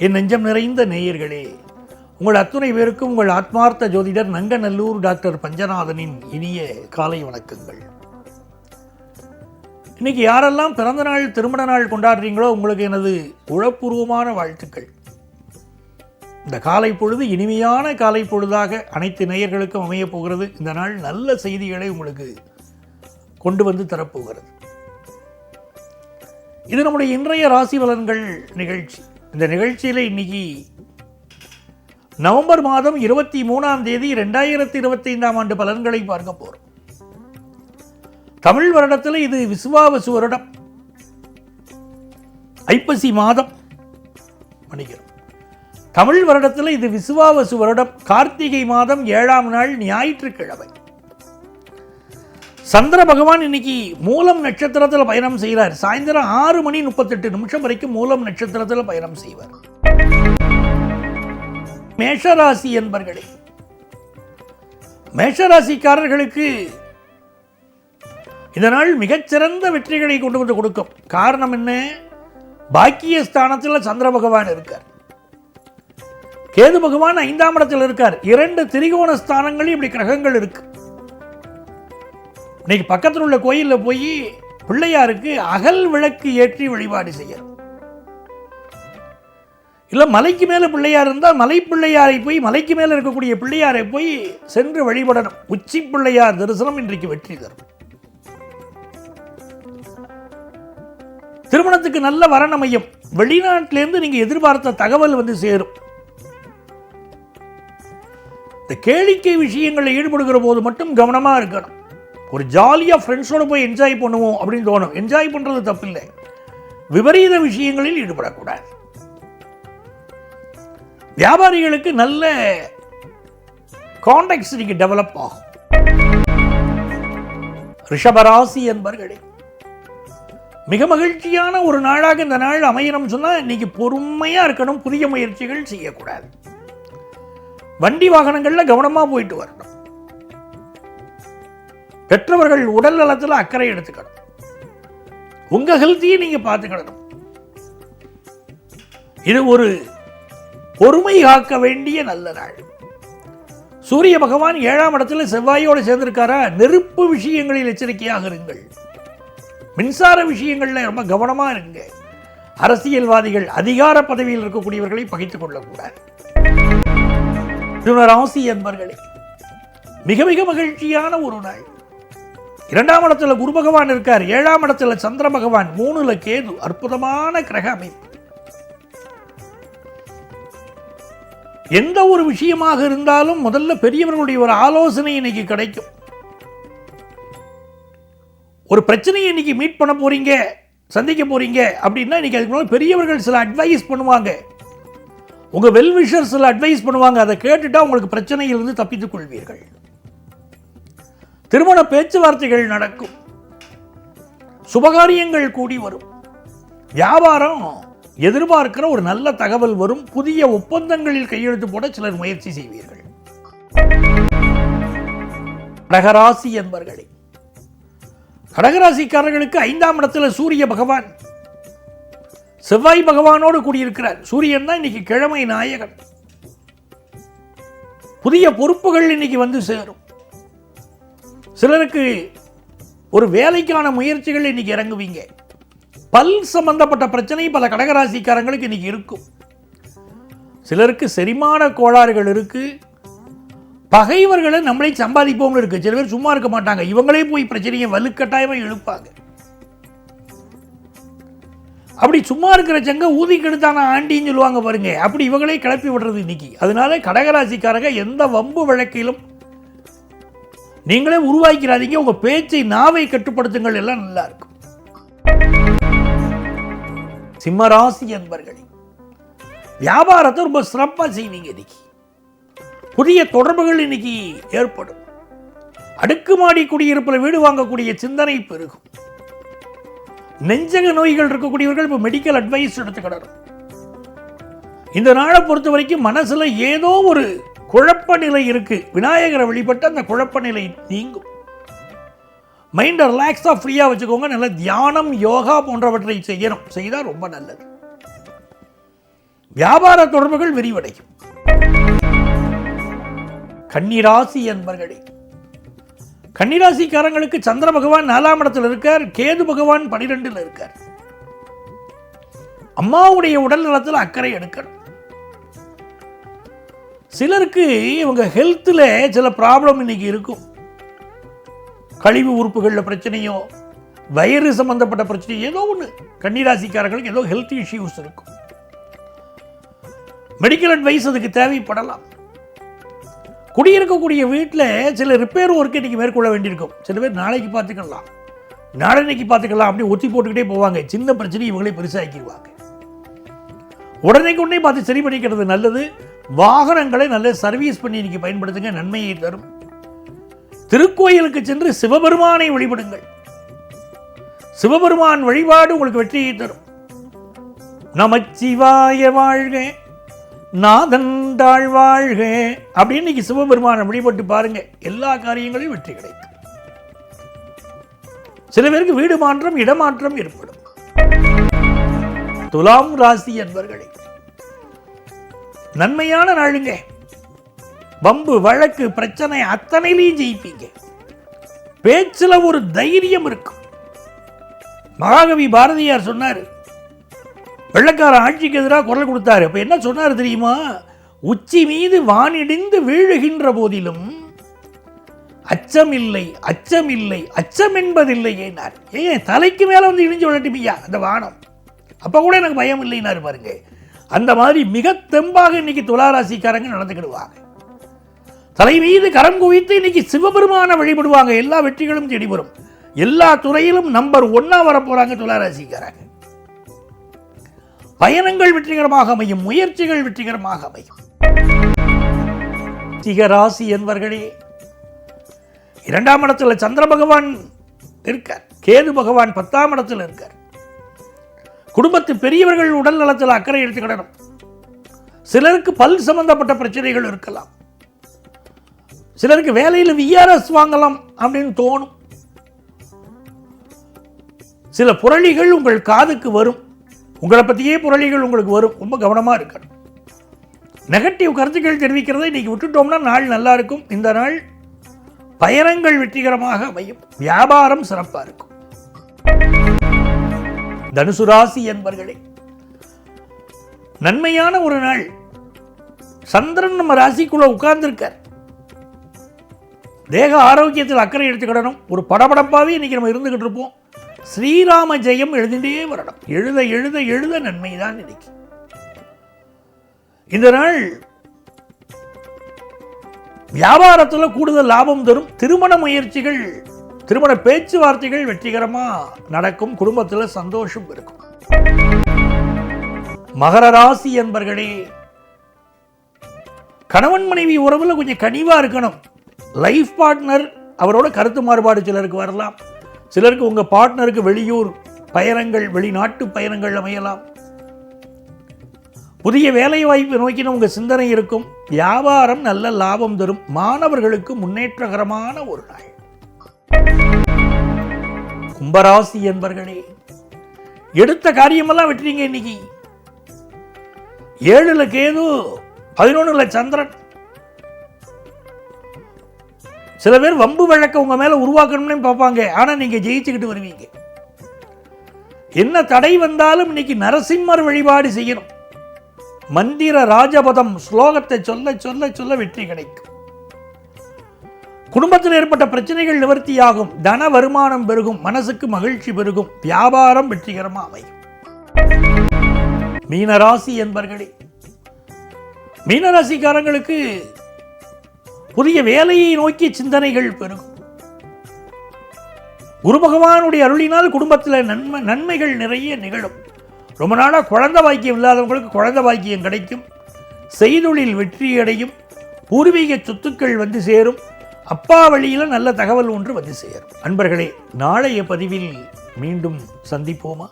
என் நெஞ்சம் நிறைந்த நேயர்களே, உங்கள் அத்துணை பேருக்கும் உங்கள் ஆத்மார்த்த ஜோதிடர் நங்கநல்லூர் டாக்டர் பஞ்சநாதனின் இனிய காலை வணக்கங்கள். இன்னைக்கு யாரெல்லாம் பிறந்த நாள் திருமண நாள் கொண்டாடுறீங்களோ உங்களுக்கு எனது உளப்பூர்வமான வாழ்த்துக்கள். இந்த காலை பொழுது இனிமையான காலை பொழுதாக அனைத்து நேயர்களுக்கும் அமையப் போகிறது. இந்த நாள் நல்ல செய்திகளை உங்களுக்கு கொண்டு வந்து தரப்போகிறது. இது நம்முடைய இன்றைய ராசி பலன்கள் நிகழ்ச்சி. இந்த நிகழ்ச்சியில் இன்னைக்கு நவம்பர் மாதம் 23ஆம் தேதி 2025ஆம் ஆண்டு பலன்களை பார்க்க போறோம். தமிழ் வருடத்தில் இது விசுவாவசு வருடம், ஐப்பசி மாதம். மன்னிக்கிறோம், தமிழ் வருடத்தில் இது விசுவாவசு வருடம், கார்த்திகை மாதம் 7ஆம் நாள் ஞாயிற்றுக்கிழமை. சந்திர பகவான் இன்னைக்கு மூலம் நட்சத்திரத்தில் பயணம் செய்கிறார். சாயந்தரம் 6:38 வரைக்கும் மூலம் நட்சத்திரத்தில் பயணம் செய்வார். மேஷராசி என்பர்களே, மேஷராசிக்காரர்களுக்கு இந்த நாள் மிகச்சிறந்த வெற்றிகளை கொண்டு வந்து கொடுக்கும். காரணம் என்ன? பாக்கியஸ்தானத்தில் சந்திர பகவான் இருக்கார், கேது பகவான் 5ஆம் இடத்தில் இருக்கார். 2 திரிகோண ஸ்தானங்களில் இப்படி கிரகங்கள் இருக்கு. இன்னைக்கு பக்கத்தில் உள்ள கோயிலில் போய் பிள்ளையாருக்கு அகல் விளக்கு ஏற்றி வழிபாடு செய்யணும். இல்லை மலைக்கு மேலே பிள்ளையார் இருந்தால் மலை பிள்ளையாரை போய், மலைக்கு மேலே இருக்கக்கூடிய பிள்ளையாரை போய் சென்று வழிபடணும். உச்சி பிள்ளையார் தரிசனம் இன்றைக்கு வெற்றி தரும். திருமணத்துக்கு நல்ல வரன் அமையும். வெளிநாட்டிலேருந்து நீங்கள் எதிர்பார்த்த தகவல் வந்து சேரும். இந்த கேளிக்கை விஷயங்களில் ஈடுபடுகிற போது மட்டும் கவனமாக இருக்கணும். ஒரு ஜாலியாக ஃப்ரெண்ட்ஸோடு போய் என்ஜாய் பண்ணுவோம் அப்படின்னு தோணும். என்ஜாய் பண்ணுறது தப்பில்லை, விபரீத விஷயங்களில் ஈடுபடக்கூடாது. வியாபாரிகளுக்கு நல்ல கான்டாக்ட்ஸ் இன்னைக்கு டெவலப் ஆகும். ரிஷபராசி என்பர்களே, மிக மகிழ்ச்சியான ஒரு நாளாக இந்த நாள் அமையணும் சொன்னால் இன்னைக்கு பொறுமையாக இருக்கணும். புதிய முயற்சிகள் செய்யக்கூடாது. வண்டி வாகனங்களில் கவனமாக போயிட்டு வரணும். பெற்றவர்கள் உடல் நலத்தில் அக்கறை எடுத்துக்கணும். உங்க ஹெல்த்தையே நீங்க பார்த்துக்கணும். இது ஒரு பொறுமை காக்க வேண்டிய நல்ல நாள். சூரிய பகவான் 7ஆம் இடத்துல செவ்வாயோடு சேர்ந்திருக்காரா? நெருப்பு விஷயங்களில் எச்சரிக்கையாக இருங்கள். மின்சார விஷயங்கள்ல ரொம்ப கவனமா இருங்க. அரசியல்வாதிகள், அதிகார பதவியில் இருக்கக்கூடியவர்களை பகைத்துக் கொள்ளக்கூடாது. ராசி என்பர்களே, மிக மிக மகிழ்ச்சியான ஒரு நாள். 2ஆம் இடத்துல குரு பகவான் இருக்கார், 7ஆம் இடத்துல சந்திர பகவான், 3ல கேது. அற்புதமான கிரக அமைப்பு. எந்த ஒரு விஷயமாக இருந்தாலும் முதல்ல பெரியவர்களுடைய ஒரு ஆலோசனை இன்னைக்கு கிடைக்கும். ஒரு பிரச்சனையை இன்னைக்கு மீட் பண்ண போறீங்க, சந்திக்க போறீங்க அப்படின்னா இன்னைக்கு அதுக்கு முன்னாடி பெரியவர்கள் சில அட்வைஸ் பண்ணுவாங்க. உங்க வெல்விஷர் சில அட்வைஸ் பண்ணுவாங்க. அதை கேட்டுட்டா உங்களுக்கு பிரச்சனையிலிருந்து தப்பித்துக் கொள்வீர்கள். திருமண பேச்சுவார்த்தைகள் நடக்கும். சுபகாரியங்கள் கூடி வரும். வியாபாரம் எதிர்பார்க்கிற ஒரு நல்ல தகவல் வரும். புதிய ஒப்பந்தங்களில் கையெழுத்து போட சிலர் முயற்சி செய்வீர்கள். கடகராசி என்பர்களே, கடகராசிக்காரர்களுக்கு 5ஆம் இடத்துல சூரிய பகவான் செவ்வாய் பகவானோடு கூடியிருக்கிறார். சூரியன் தான் இன்னைக்கு கிழமை நாயகன். புதிய பொறுப்புகள் இன்னைக்கு வந்து சேரும். சிலருக்கு ஒரு வேலைக்கான முயற்சிகள் இன்னைக்கு இறங்குவீங்க. பல் சம்பந்தப்பட்ட பிரச்சனை பல கடகராசிக்காரங்களுக்கு இன்னைக்கு இருக்கும். சிலருக்கு செரிமான கோளாறுகள் இருக்கு. பகைவர்களை நம்மளே சம்பாதிப்போம் இருக்கு. சில பேர் சும்மா இருக்க மாட்டாங்க, இவங்களே போய் பிரச்சனையை வலுக்கட்டாயமா இழுப்பாங்க. அப்படி சும்மா இருக்கிற சங்க ஊதி கெடுத்தான ஆண்டின்னு சொல்லுவாங்க பாருங்க, அப்படி இவங்களே கிளப்பி விடுறது இன்னைக்கு. அதனால கடகராசிக்காரங்க எந்த வம்பு வழக்கிலும் நீங்களே உருவாக்கிறாதீங்க. உங்க பேச்சை, நாவை கட்டுப்படுத்துங்கள். எல்லாம் நல்லா இருக்கும். சிம்மராசி என்பர்களே, வியாபாரத்தை ரொம்ப சிறப்பா செய்வீங்க. இன்னைக்கு புதிய தொடர்புகள் இன்னைக்கு ஏற்படும். அடுக்குமாடி குடியிருப்பில் வீடு வாங்கக்கூடிய சிந்தனை பெருகும். நெஞ்சக நோய்கள் இருக்கக்கூடியவர்கள் இப்போ மெடிக்கல் அட்வைஸ் எடுத்துக்கிடணும். இந்த நாளை பொறுத்த வரைக்கும் மனசுல ஏதோ ஒரு குழப்ப நிலை இருக்கு. விநாயகரை வழிபட்டு அந்த குழப்ப நிலை நீங்கும். மைண்டை ரிலாக்ஸாக ஃப்ரீயாக வச்சுக்கோங்க. நல்ல தியானம், யோகா போன்றவற்றை செய்யணும். செய்தால் ரொம்ப நல்லது. வியாபார தொடர்புகள் விரிவடையும். கன்னிராசி என்பர்களே, கன்னிராசிக்காரங்களுக்கு சந்திர பகவான் 4ஆம் இடத்தில் இருக்கார், கேது பகவான் 12ல் இருக்கார். அம்மாவுடைய உடல் நலத்தில் அக்கறை எடுக்கணும். சிலருக்கு இவங்க ஹெல்த்தில் சில ப்ராப்ளம் இன்னைக்கு இருக்கும். கழிவு உறுப்புகளில் பிரச்சனையோ, வயிறு சம்பந்தப்பட்ட பிரச்சனை, ஏதோ ஒன்று கன்னிராசிக்காரர்களுக்கு ஏதோ ஹெல்த் இஷ்யூஸ் இருக்கும். மெடிக்கல் அட்வைஸ் அதுக்கு தேவைப்படலாம். குடியிருக்கக்கூடிய வீட்டில் சில ரிப்பேர் ஒர்க் இன்னைக்கு மேற்கொள்ள வேண்டியிருக்கும். சில பேர் நாளைக்கு பார்த்துக்கலாம், நாளைக்கு பார்த்துக்கலாம் அப்படி ஒத்தி போட்டுக்கிட்டே போவாங்க. சின்ன பிரச்சனை இவங்களே பெருசாக்கிடுவாங்க. உடனே பார்த்து சரி பண்ணிக்கிறது நல்லது. வாகனங்களை நல்ல சர்வீஸ் பண்ணி இன்னைக்கு பயன்படுத்துங்க, நன்மையை தரும். திருக்கோயிலுக்கு சென்று சிவபெருமானை வழிபடுங்கள். சிவபெருமான் வழிபாடு உங்களுக்கு வெற்றியை தரும். நமச்சிவாய வாழ்க, நாதந்தாள் வாழ்க அப்படின்னு இன்னைக்கு சிவபெருமானை வழிபட்டு பாருங்க, எல்லா காரியங்களையும் வெற்றி கிடைக்கும். சில பேருக்கு வீடு மாற்றம், இடமாற்றம் ஏற்படும். துலாம் ராசி என்பர்களே, நன்மையான நாளுங்க. வம்பு வழக்கு பிரச்சனை அத்தனையிலையும் ஜெயிப்பீங்க. பேச்சுல ஒரு தைரியம் இருக்கும். மகாகவி பாரதியார் சொன்னார், வெள்ளக்கார ஆட்சிக்கு எதிராக குரல் கொடுத்தாரு. அப்ப என்ன சொன்னார் தெரியுமா? உச்சி மீது வானிடிந்து வீழுகின்ற போதிலும் அச்சமில்லை, அச்சமில்லை, அச்சம் என்பதில்லை. ஏனார், ஏன் தலைக்கு மேல வந்து இடிஞ்சு விளட்டுமையா அந்த வானம், அப்ப கூட எனக்கு பயம் இல்லைன்னாரு பாருங்க. அந்த மாதிரி மிக தெம்பாக இன்னைக்கு துளாராசிக்காரங்க நடந்துக்கிடுவாங்க. தலை மீது கரம் குவித்து இன்னைக்கு சிவபெருமான வழிபடுவாங்க. எல்லா வெற்றிகளும் தேடி வரும். எல்லா துறையிலும் நம்பர் 1 வர போறாங்க துளாராசிக்காரங்க. பயணங்கள் வெற்றிகரமாக அமையும், முயற்சிகள் வெற்றிகரமாக அமையும். சிகராசி என்பர்களே, 2ஆம் இடத்துல சந்திர பகவான் இருக்கார், கேது பகவான் 10ஆம் இடத்தில் இருக்கார். குடும்பத்து பெரியவர்கள் உடல் நலத்தில் அக்கறை எடுத்துக்கிடணும். சிலருக்கு பல் சம்பந்தப்பட்ட பிரச்சனைகள் இருக்கலாம். சிலருக்கு வேலையில் விஆர்எஸ் வாங்கலாம் அப்படின்னு தோணும். சில புரளிகள் உங்கள் காதுக்கு வரும். உங்களை பற்றியே புரளிகள் உங்களுக்கு வரும். ரொம்ப கவனமாக இருக்கணும். நெகட்டிவ் கருத்துக்கள் தெரிவிக்கிறதை இன்னைக்கு விட்டுட்டோம்னா நாள் நல்லா இருக்கும். இந்த நாள் பயணங்கள் வெற்றிகரமாக அமையும். வியாபாரம் சிறப்பாக இருக்கும். தனுசு ராசி என்பர்களே, நன்மையான ஒரு நாள். சந்திரன் நம்ம ராசிக்குள்ள உட்கார்ந்திருக்கார். தேக ஆரோக்கியத்தில் அக்கறை எடுத்துக்கிடணும். ஒரு படபடப்பாவே இன்னைக்கு நம்ம இருந்துகிட்டு இருப்போம். ஸ்ரீராம ஜெயம் எழுதிட்டே வரணும். எழுத எழுத எழுத நன்மைதான் இன்னைக்கு. இந்த நாள் வியாபாரத்தில் கூடுதல் லாபம் தரும். திருமண முயற்சிகள், திருமண பேச்சுவார்த்தைகள் வெற்றிகரமா நடக்கும். குடும்பத்தில் சந்தோஷம் இருக்கும். மகர ராசி என்பர்களே, கணவன் மனைவி உறவுல கொஞ்சம் கனிவா இருக்கணும். லைஃப் பார்ட்னர் அவரோட கருத்து மாறுபாடு சிலருக்கு வரலாம். சிலருக்கு உங்க பார்ட்னருக்கு வெளியூர் பயணங்கள், வெளிநாட்டு பயணங்கள் அமையலாம். புதிய வேலை வாய்ப்பு நோக்கின உங்க சிந்தனை இருக்கும். வியாபாரம் நல்ல லாபம் தரும். மாணவர்களுக்கு முன்னேற்றகரமான ஒரு நாள். கும்பராசி என்பர்களே, எடுத்த காரியமெல்லாம் வெற்றிங்க இன்னைக்கு. 7ல் கேது, 11ல் சந்திரன். சில பேர் வம்பு வழக்க உங்க மேல உருவாக்கணும்னு பார்ப்பாங்க. ஆனா நீங்க ஜெயிச்சுக்கிட்டு வருவீங்க. என்ன தடை வந்தாலும் இன்னைக்கு நரசிம்மர் வழிபாடு செய்யணும். மந்திர ராஜபதம் ஸ்லோகத்தை சொல்ல சொல்ல சொல்ல வெற்றி கிடைக்கும். குடும்பத்தில் ஏற்பட்ட பிரச்சனைகள் நிவர்த்தியாகும். தன வருமானம் பெருகும். மனசுக்கு மகிழ்ச்சி பெருகும். வியாபாரம் வெற்றிகரமாக அமையும். மீனராசி என்பர்களே, மீனராசிக்காரங்களுக்கு புதிய வேலையை நோக்கி சிந்தனைகள் பெருகும். குரு பகவானுடைய அருளினால் குடும்பத்தில் நன்மைகள் நிறைய நிகழும். ரொம்ப நாளாக குழந்தை பாக்கியம் இல்லாதவங்களுக்கு குழந்தை பாக்கியம் கிடைக்கும். செய்தொழில் வெற்றியடையும். பூர்வீக சொத்துக்கள் வந்து சேரும். அப்பா வழியில் நல்ல தகவல் ஒன்று வந்து சேரும். அன்பர்களே, நாளைய பதிவில் மீண்டும் சந்திப்போமா?